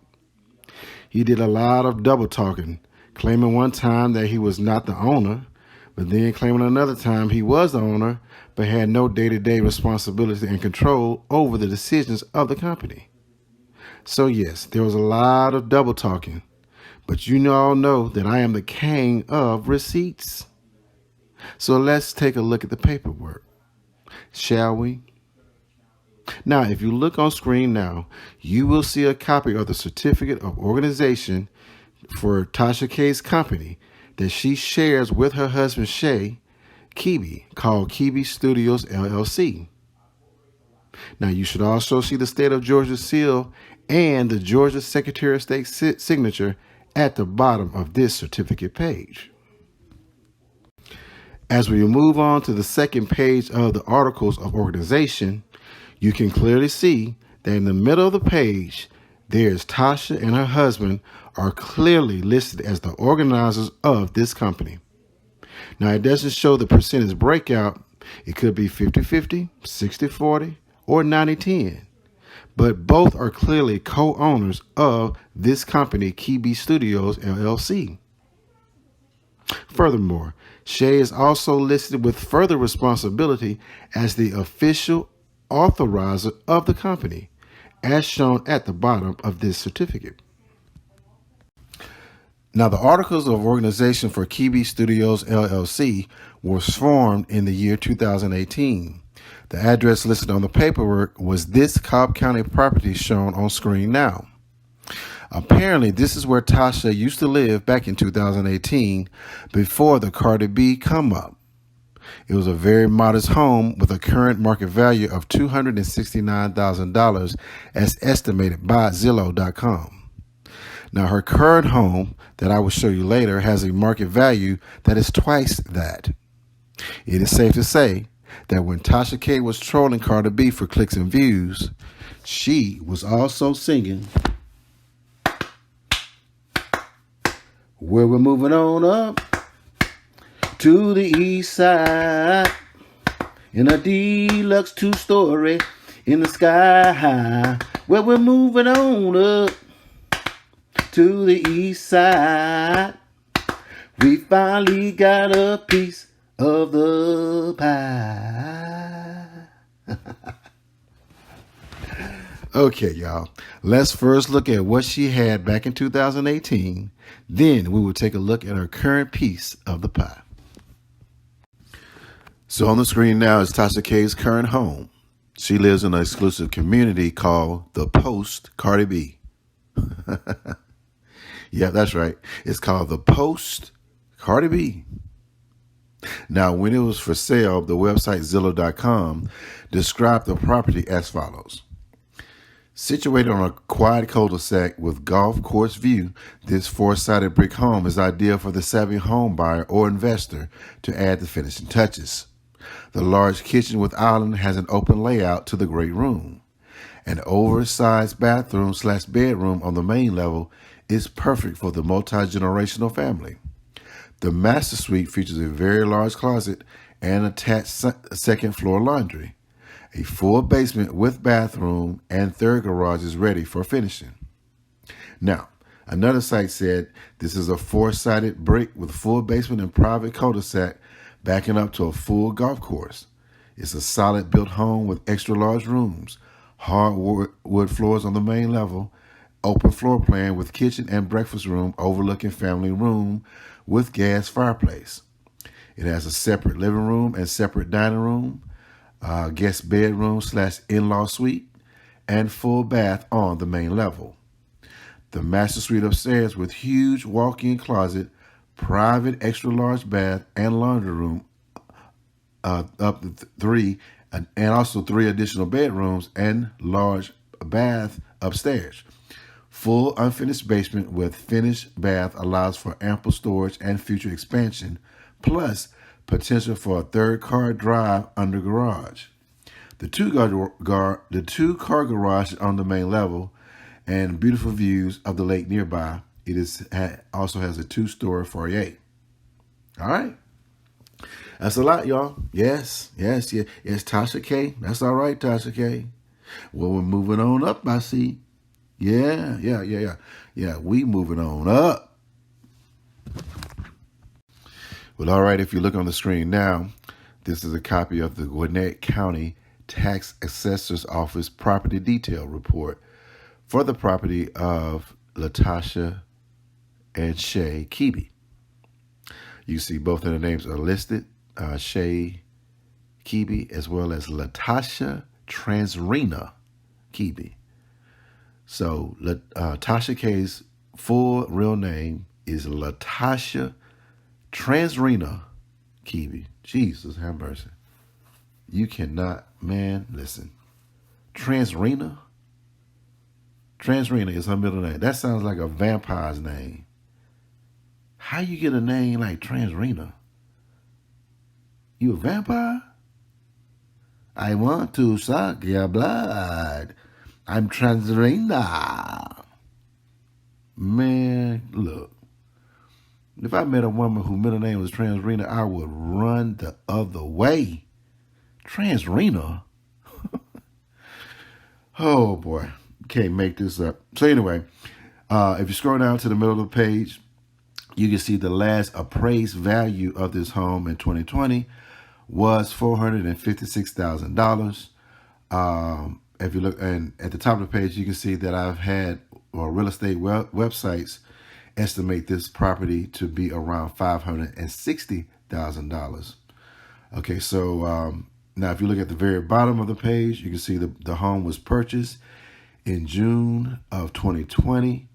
He did a lot of double talking, claiming one time that he was not the owner, but then claiming another time he was the owner, but had no day-to-day responsibility and control over the decisions of the company. So yes, there was a lot of double talking, but you all know that I am the king of receipts. So let's take a look at the paperwork, shall we? Now, if you look on screen now, you will see a copy of the certificate of organization for TASHA K's company that she shares with her husband, Shay Kebe, called Kebe Studios LLC. Now, you should also see the state of Georgia seal and the Georgia Secretary of State signature at the bottom of this certificate page. As we move on to the second page of the Articles of Organization, you can clearly see that in the middle of the page, there's TASHA and her husband are clearly listed as the organizers of this company. Now, it doesn't show the percentage breakout. It could be 50-50, 60-40, or 90-10. But both are clearly co-owners of this company, Kebe Studios LLC. Furthermore, Shay is also listed with further responsibility as the official authorizer of the company, as shown at the bottom of this certificate. Now, the Articles of Organization for Kebe Studios LLC was formed in the year 2018. The address listed on the paperwork was this Cobb County property shown on screen now. Apparently, this is where TASHA used to live back in 2018 before the Cardi B come up. It was a very modest home with a current market value of $269,000 as estimated by Zillow.com. Now, her current home that I will show you later has a market value that is twice that. It is safe to say that when TASHA K was trolling Cardi B for clicks and views, she was also singing, "Well, we're moving on up to the east side in a deluxe 2-story in the sky high. Well, we're moving on up to the east side. We finally got a piece of the pie." Okay, y'all. Let's first look at what she had back in 2018. Then we will take a look at her current piece of the pie. So on the screen now is TASHA K's current home. She lives in an exclusive community called The Post Cardi B. Yeah, that's right. It's called The Post Cardi B. Now, when it was for sale, the website Zillow.com described the property as follows. Situated on a quiet cul-de-sac with golf course view, this 4-sided brick home is ideal for the savvy home buyer or investor to add the finishing touches. The large kitchen with island has an open layout to the great room. An oversized bathroom/bedroom on the main level is perfect for the multi-generational family. The master suite features a very large closet and attached second floor laundry. A full basement with bathroom and third garage is ready for finishing. Now, another site said this is a 4-sided brick with full basement and private cul-de-sac backing up to a full golf course. It's a solid built home with extra large rooms, hardwood floors on the main level, open floor plan with kitchen and breakfast room overlooking family room with gas fireplace. It has a separate living room and separate dining room, guest bedroom / in-law suite, and full bath on the main level. The master suite upstairs with huge walk-in closet, private extra large bath, and laundry room up to 3, and also 3 additional bedrooms and large bath upstairs. Full unfinished basement with finished bath allows for ample storage and future expansion, plus potential for a 3rd car drive under garage. The two car garage on the main level and beautiful views of the lake nearby. It also has a 2-story foyer. All right. That's a lot, y'all. Yes, Tasha K. That's all right, Tasha K. Well, we're moving on up, I see. Yeah, we moving on up. Well, all right, if you look on the screen now, this is a copy of the Gwinnett County Tax Assessor's Office Property Detail Report for the property of LaTasha and Shay Kebe. You see both of their names are listed, Shay Kebe as well as LaTasha Transrena Kebe. So Tasha K's full real name is LaTasha Transrena Kebe. Jesus have mercy. You cannot, man, listen. Transrena is her middle name. That sounds like a vampire's name. How you get a name like Transrena? You a vampire? I want to suck your blood. I'm Transrena. Man, look. If I met a woman whose middle name was Transrena, I would run the other way. Transrena? Oh, boy. Can't make this up. So anyway, if you scroll down to the middle of the page, you can see the last appraised value of this home in 2020 was $456,000. If you look, and at the top of the page, you can see that I've had real estate websites estimate this property to be around $560,000. Okay, so now if you look at the very bottom of the page, you can see the home was purchased in June of 2020.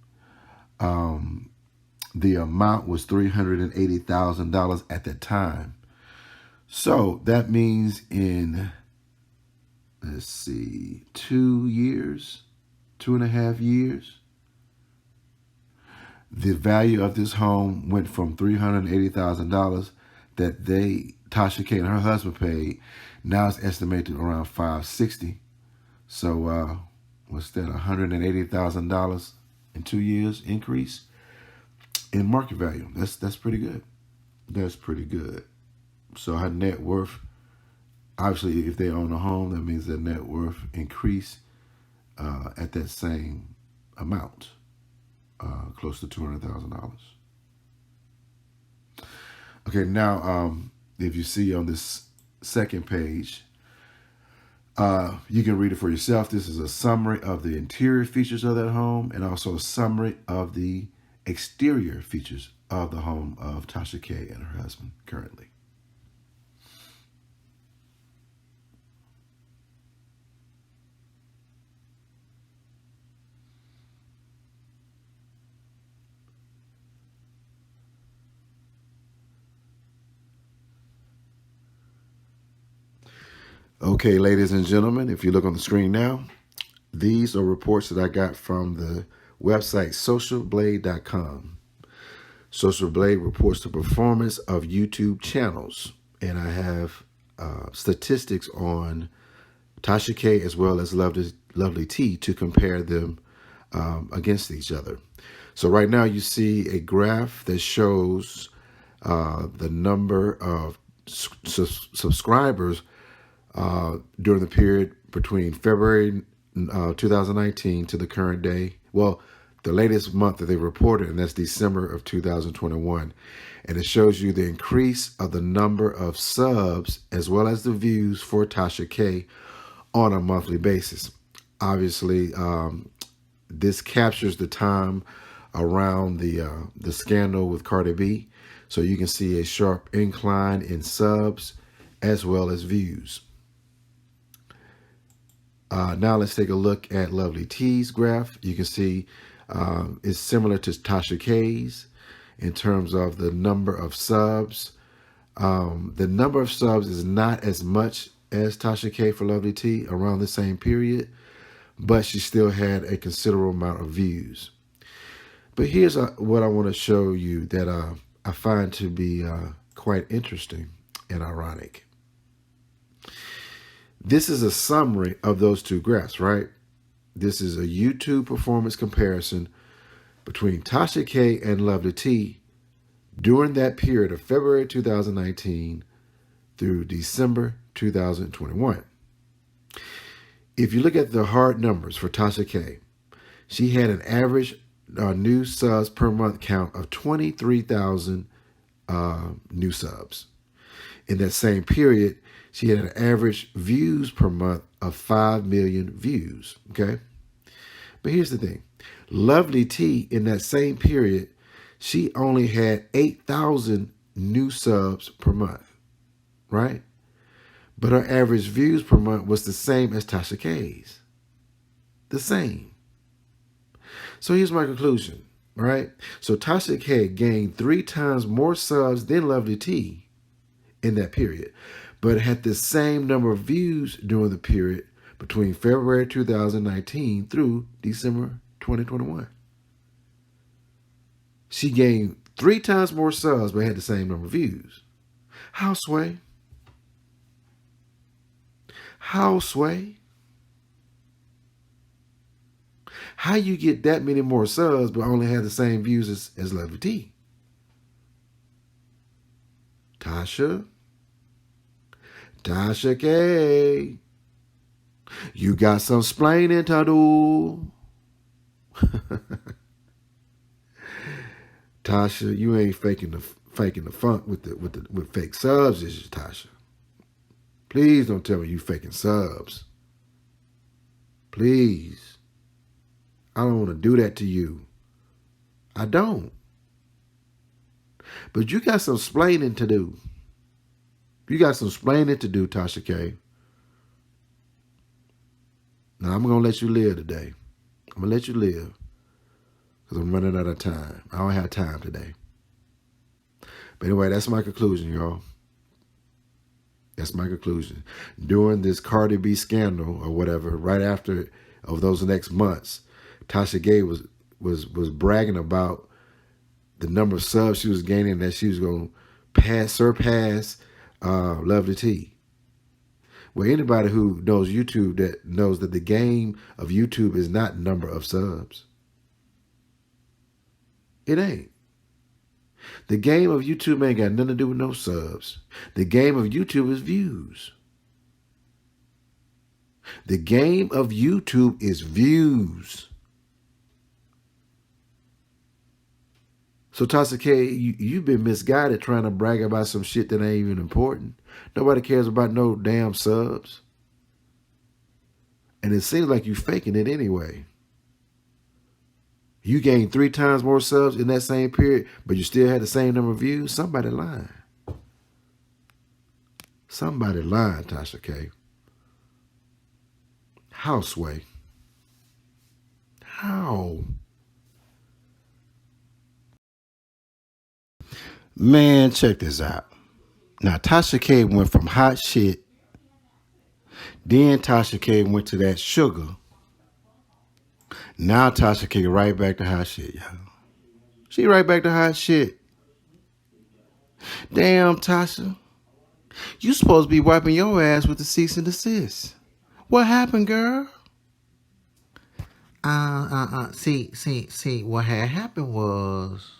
The amount was $380,000 at that time. So that means in, let's see, 2.5 years, the value of this home went from $380,000 that Tasha K and her husband paid. Now it's estimated around $560,000. So what's that? $180,000 in 2 years increase in market value. That's pretty good. That's pretty good. So her net worth, obviously, if they own a home, that means their net worth increased at that same amount, close to $200,000. Okay, now if you see on this second page, you can read it for yourself. This is a summary of the interior features of that home and also a summary of the exterior features of the home of Tasha K and her husband currently. Okay, ladies and gentlemen, if you look on the screen now, these are reports that I got from the website socialblade.com. Social Blade reports the performance of YouTube channels, and I have statistics on Tasha K as well as Lovely T to compare them against each other. So right now you see a graph that shows the number of subscribers during the period between February 2019 to the current day. Well, the latest month that they reported, and that's December of 2021. And it shows you the increase of the number of subs as well as the views for Tasha K on a monthly basis. Obviously, this captures the time around the scandal with Cardi B. So you can see a sharp incline in subs as well as views. Now let's take a look at Lovely T's graph. You can see it's similar to Tasha K's in terms of the number of subs. The number of subs is not as much as Tasha K for Lovely T around the same period, but she still had a considerable amount of views. But here's what I want to show you that I find to be quite interesting and ironic. This is a summary of those two graphs, right? This is a YouTube performance comparison between Tasha K and Lovely T during that period of February 2019 through December 2021. If you look at the hard numbers for Tasha K, she had an average new subs per month count of 23,000 new subs. In that same period, she had an average views per month of 5 million views, okay? But here's the thing. Lovely T, in that same period, she only had 8,000 new subs per month, right? But her average views per month was the same as Tasha K's. The same. So here's my conclusion, right? So Tasha K gained 3 times more subs than Lovely T in that period, but had the same number of views during the period between February 2019 through December 2021. She gained 3 times more subs, but had the same number of views. How, Sway? How, Sway? How you get that many more subs, but only have the same views as Lovely T? Tasha K, you got some splaining to do. Tasha, you ain't faking the funk with fake subs, is you, Tasha? Please don't tell me you faking subs. Please. I don't want to do that to you. I don't. But you got some splaining to do. You got some splaining to do, Tasha K. Now, I'm going to let you live today. I'm going to let you live because I'm running out of time. I don't have time today. But anyway, that's my conclusion, y'all. That's my conclusion. During this Cardi B scandal or whatever, right after of those next months, Tasha K was bragging about the number of subs she was gaining, that she was going to surpass Lovely T. Well, anybody who knows YouTube that knows that the game of YouTube is not number of subs. It ain't. The game of YouTube ain't got nothing to do with no subs. The game of YouTube is views. The game of YouTube is views. So Tasha K, you've been misguided trying to brag about some shit that ain't even important. Nobody cares about no damn subs. And it seems like you faking it anyway. You gained 3 times more subs in that same period, but you still had the same number of views. Somebody lying. Somebody lying, Tasha K. How, Sway? How? Man, check this out. Now, Tasha K went from hot shit. Then Tasha K went to that sugar. Now Tasha K right back to hot shit, y'all. She right back to hot shit. Damn, Tasha. You supposed to be wiping your ass with the cease and desist. What happened, girl? See, what had happened was